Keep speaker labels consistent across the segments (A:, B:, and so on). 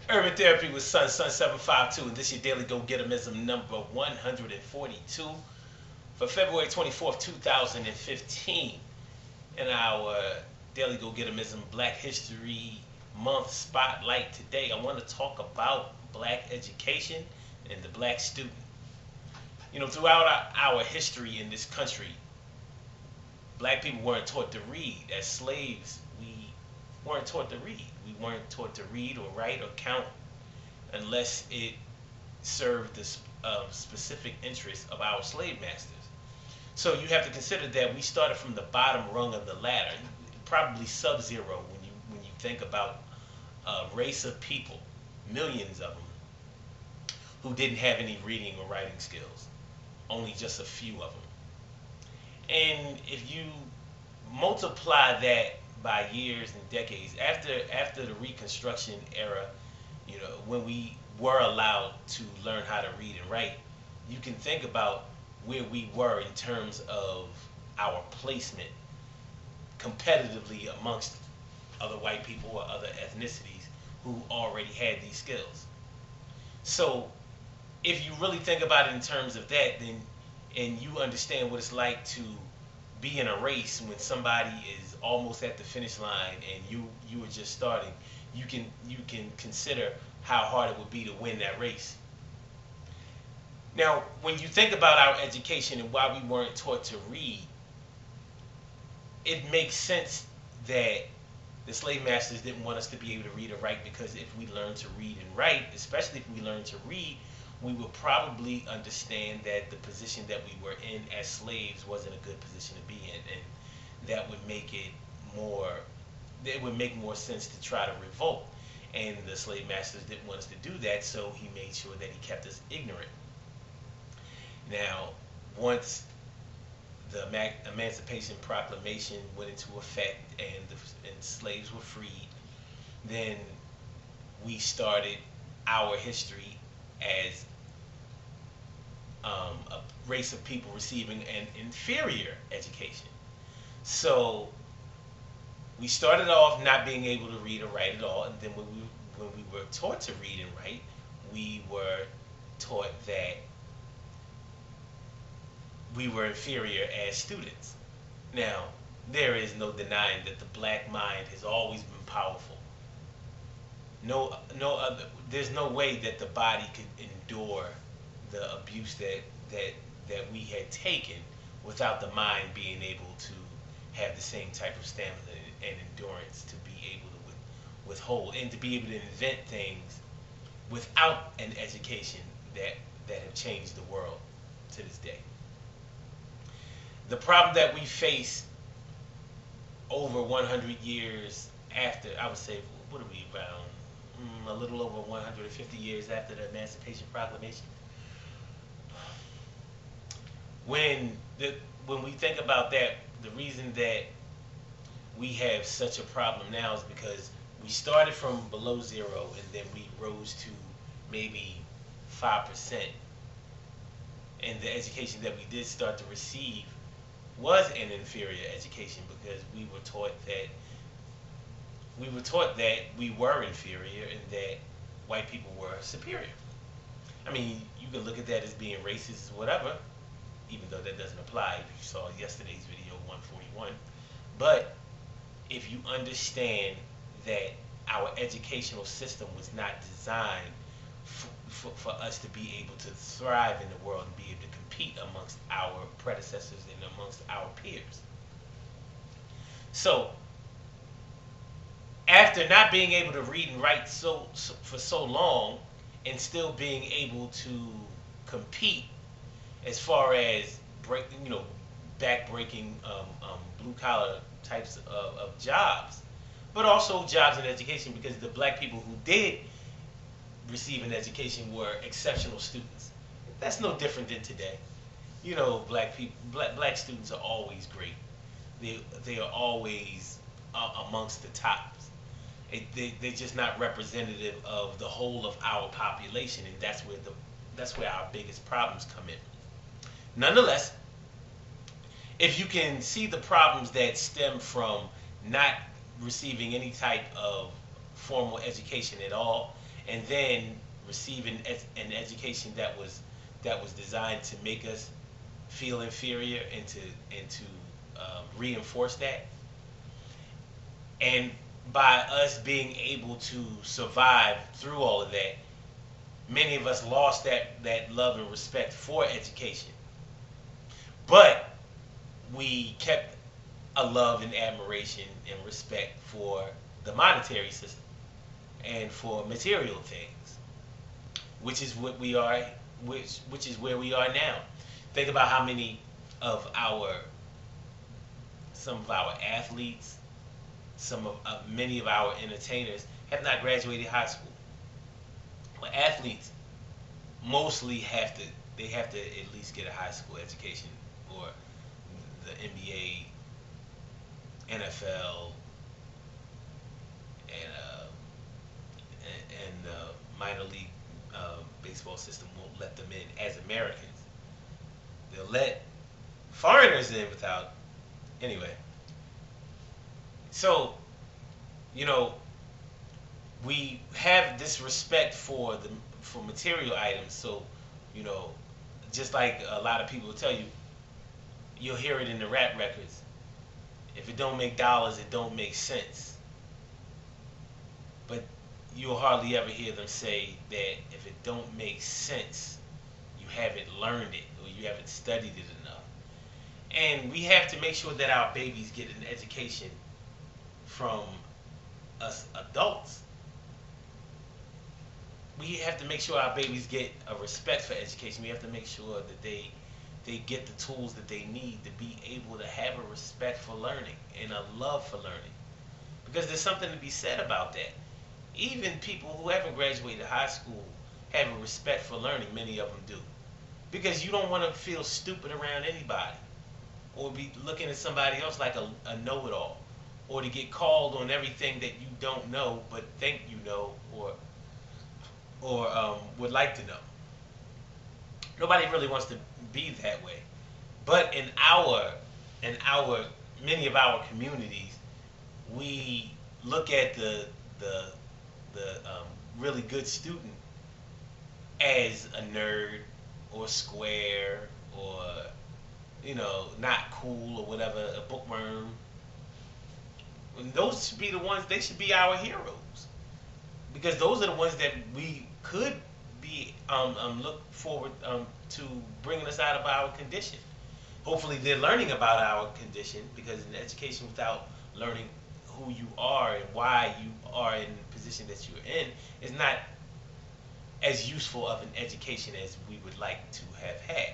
A: Urban Therapy with Sun 752, and this is your daily Gogetemism number 142 for February 24th, 2015. In our daily Gogetemism Black History Month spotlight today, I want to talk about black education and the black student. Throughout our history in this country, black people weren't taught to read. As slaves, we weren't taught to read. We weren't taught to read or write or count unless it served the specific interests of our slave masters. So you have to consider that we started from the bottom rung of the ladder, probably sub-zero when you think about a race of people, millions of them, who didn't have any reading or writing skills. Only just a few of them. And if you multiply that by years and decades, after the Reconstruction era, when we were allowed to learn how to read and write, you can think about where we were in terms of our placement competitively amongst other white people or other ethnicities who already had these skills. So if you really think about it in terms of that, then and you understand what it's like to be in a race when somebody is almost at the finish line and you are just starting, you can consider how hard it would be to win that race. Now, when you think about our education and why we weren't taught to read, it makes sense that the slave masters didn't want us to be able to read or write, because if we learned to read and write, especially if we learned to read, we would probably understand that the position that we were in as slaves wasn't a good position to be in, and that would make more sense to try to revolt. And the slave masters didn't want us to do that, so he made sure that he kept us ignorant. Now, once the Emancipation Proclamation went into effect and slaves were freed, then we started our history as a race of people receiving an inferior education. So we started off not being able to read or write at all, and then when we were taught to read and write, we were taught that we were inferior as students. Now, there is no denying that the black mind has always been powerful. There's no way that the body could endure the abuse that we had taken without the mind being able to have the same type of stamina and endurance to be able to withhold and to be able to invent things without an education that have changed the world to this day. The problem that we face over 100 years after, I would say, what are we around? A little over 150 years after the Emancipation Proclamation. When we think about that, the reason that we have such a problem now is because we started from below zero and then we rose to maybe 5%. And the education that we did start to receive was an inferior education, because we were taught that we were inferior and that white people were superior. I mean, you can look at that as being racist or whatever, even though that doesn't apply if you saw yesterday's video 141. But if you understand that our educational system was not designed for us to be able to thrive in the world and be able to compete amongst our predecessors and amongst our peers. So, after not being able to read and write for so long, and still being able to compete as far as back-breaking blue collar types of jobs, but also jobs in education, because the black people who did receive an education were exceptional students. That's no different than today. Black students are always great. They are always amongst the tops. They're just not representative of the whole of our population, and that's where our biggest problems come in. Nonetheless, if you can see the problems that stem from not receiving any type of formal education at all, and then receive an education that was designed to make us feel inferior and to reinforce that. And by us being able to survive through all of that, many of us lost that love and respect for education. But we kept a love and admiration and respect for the monetary system and for material things, which is what we are, which is where we are now. Think about how many of our some of our athletes, some of many of our entertainers have not graduated high school. Well, athletes mostly have to at least get a high school education, or the NBA, NFL, and minor league baseball system won't let them in as Americans. They'll let foreigners in without anyway. So, you know, we have this respect for material items. So, you know, just like a lot of people will tell you, you'll hear it in the rap records. If it don't make dollars, it don't make sense. But you'll hardly ever hear them say that if it don't make sense, you haven't learned it or you haven't studied it enough. And we have to make sure that our babies get an education from us adults. We have to make sure our babies get a respect for education. We have to make sure that they get the tools that they need to be able to have a respect for learning and a love for learning. Because there's something to be said about that. Even people who haven't graduated high school have a respect for learning. Many of them do. Because you don't want to feel stupid around anybody, or be looking at somebody else like a know-it-all, or to get called on everything that you don't know but think you know, or would like to know. Nobody really wants to be that way. But in our many of our communities, we look at the really good student as a nerd or square, or not cool or whatever, a bookworm. And those should be the ones. They should be our heroes, because those are the ones that we could be look forward to bringing us out of our condition. Hopefully, they're learning about our condition, because in education without learning who you are and why you are in the position that you're in is not as useful of an education as we would like to have had.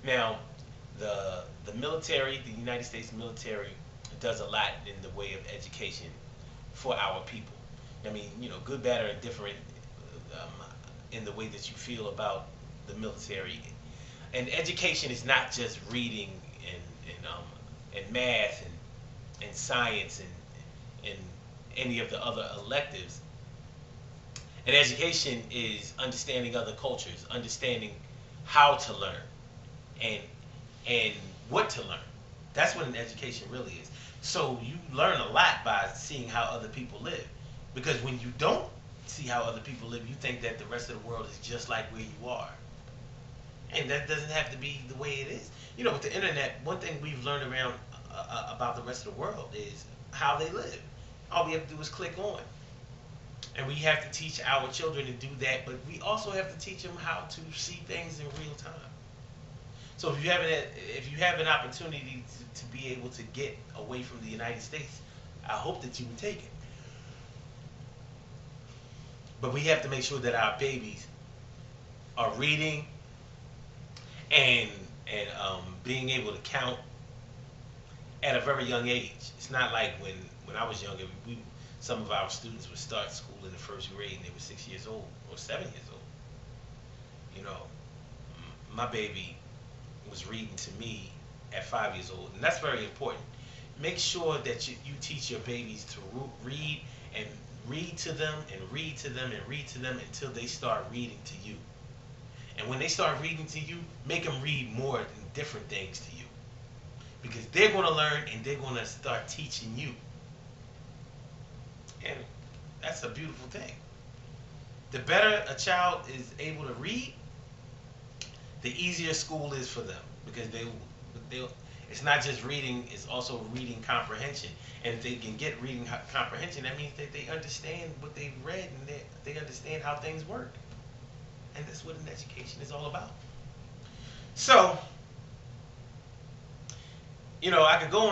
A: Now, the military, the United States military, does a lot in the way of education for our people. I mean, good, bad, or indifferent in the way that you feel about the military. And education is not just reading and math and science and any of the other electives. And education is understanding other cultures, understanding how to learn, and what to learn. That's what an education really is. So you learn a lot by seeing how other people live. Because when you don't see how other people live, you think that the rest of the world is just like where you are. And that doesn't have to be the way it is. With the internet, one thing we've learned around about the rest of the world is how they live. All we have to do is click on. And we have to teach our children to do that, but we also have to teach them how to see things in real time. So if you have an opportunity to be able to get away from the United States, I hope that you would take it. But we have to make sure that our babies are reading and being able to count at a very young age. It's not like when I was younger, some of our students would start school in the first grade and they were 6 years old or 7 years old. My baby was reading to me at 5 years old, and that's very important. Make sure that you teach your babies to read, and read to them and read to them and read to them until they start reading to you. And when they start reading to you, make them read more and different things to you, because they're going to learn and they're going to start teaching you. And that's a beautiful thing. The better a child is able to read, the easier school is for them because they it's not just reading, it's also reading comprehension. And if they can get reading comprehension, that means that they understand what they've read and they understand how things work. And that's what an education is all about. So, I could go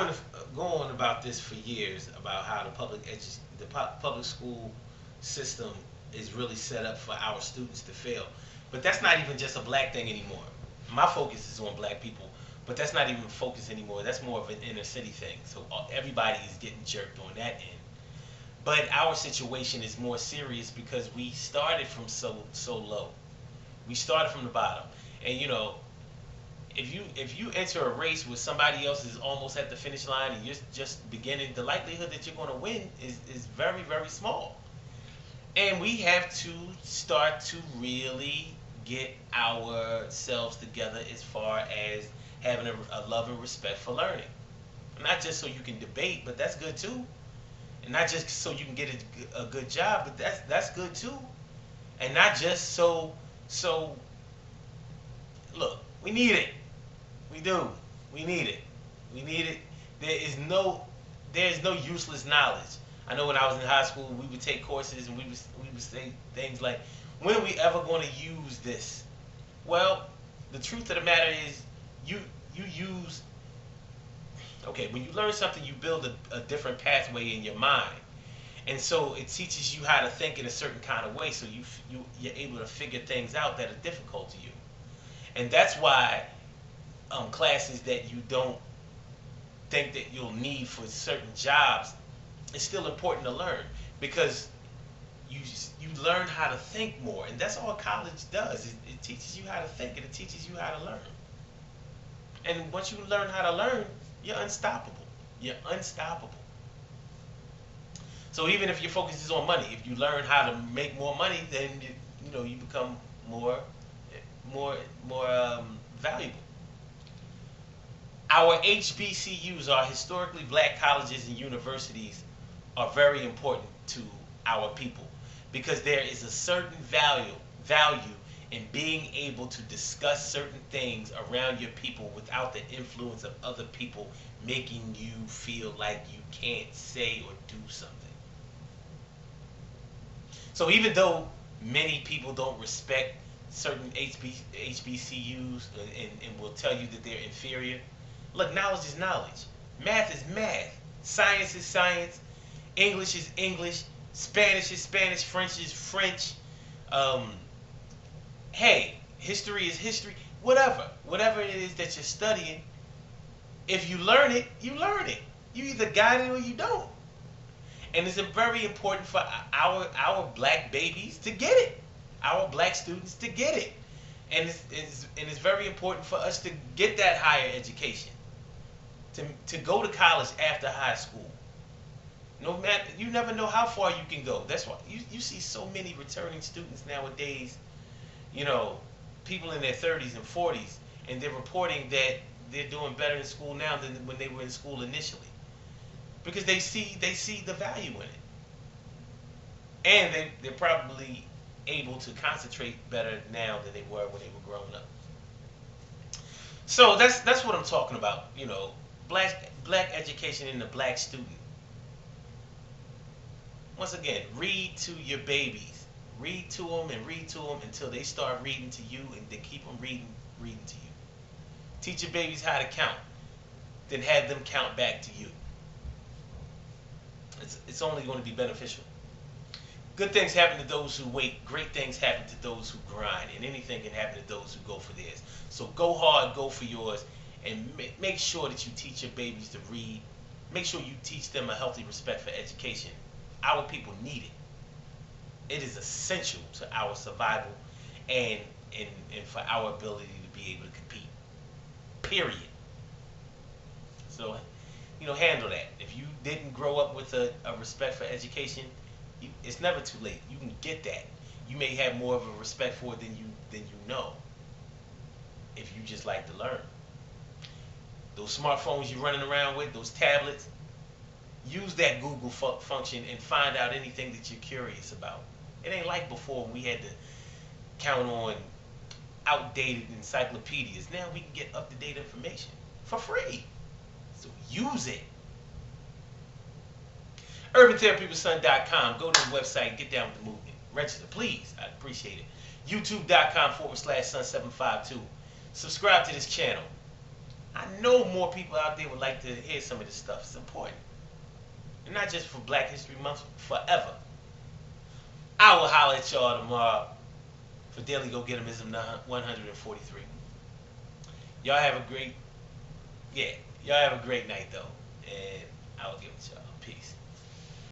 A: on about this for years about how the public school system is really set up for our students to fail. But that's not even just a black thing anymore. My focus is on black people, but that's not even focus anymore. That's more of an inner city thing. So everybody is getting jerked on that end. But our situation is more serious because we started from so low. We started from the bottom, and if you enter a race where somebody else is almost at the finish line and you're just beginning, the likelihood that you're going to win is very, very small. And we have to start to really get ourselves together as far as having a love and respect for learning. Not just so you can debate, but that's good too. And not just so you can get a good job, but that's good too. And not just so look, we need it. We do. We need it. We need it. There is no useless knowledge. I know when I was in high school, we would take courses and we would say things like, "When are we ever going to use this?" Well, the truth of the matter is, you use. Okay, when you learn something, you build a different pathway in your mind, and so it teaches you how to think in a certain kind of way. So you're able to figure things out that are difficult to you, and that's why classes that you don't think that you'll need for certain jobs, it's still important to learn because you learn how to think more, and that's all college does. It teaches you how to think, and it teaches you how to learn. And once you learn how to learn, you're unstoppable. You're unstoppable. So even if your focus is on money, if you learn how to make more money, then you become more valuable. Our HBCUs, our historically black colleges and universities, are very important to our people because there is a certain value in being able to discuss certain things around your people without the influence of other people making you feel like you can't say or do something. So even though many people don't respect certain HBCUs and will tell you that they're inferior, look, knowledge is knowledge. Math is math. Science is science. English is English. Spanish is Spanish. French is French. Hey, history is history. Whatever it is that you're studying, if you learn it, you learn it. You either got it or you don't. And it's very important for our black babies to get it. Our black students to get it. And it's very important for us to get that higher education. To go to college after high school. No matter, you never know how far you can go. That's why you see so many returning students nowadays, people in their 30s and 40s, and they're reporting that they're doing better in school now than when they were in school initially. Because they see the value in it. And they're probably able to concentrate better now than they were when they were growing up. So that's what I'm talking about, black education in the black student. Once again, read to your babies. Read to them and read to them until they start reading to you, and then keep them reading to you. Teach your babies how to count, then have them count back to you. It's only going to be beneficial. Good things happen to those who wait. Great things happen to those who grind. And anything can happen to those who go for theirs. So go hard, go for yours, and make sure that you teach your babies to read. Make sure you teach them a healthy respect for education. Our people need it. It is essential to our survival and for our ability to be able to compete. Period. So, handle that. If you didn't grow up with a respect for education, it's never too late. You can get that. You may have more of a respect for it than you know. If you just like to learn. Those smartphones you're running around with, those tablets, use that Google function and find out anything that you're curious about. It ain't like before when we had to count on outdated encyclopedias. Now we can get up-to-date information for free. So use it. UrbanTherapyWithSun.com. Go to the website, get down with the movement. Register, please. I'd appreciate it. YouTube.com/Sun752. Subscribe to this channel. I know more people out there would like to hear some of this stuff. It's important. And not just for Black History Month, forever. I will holler at y'all tomorrow for Daily Gogetemism 143. Y'all have a great, y'all have a great night though. And I will get with y'all. Peace.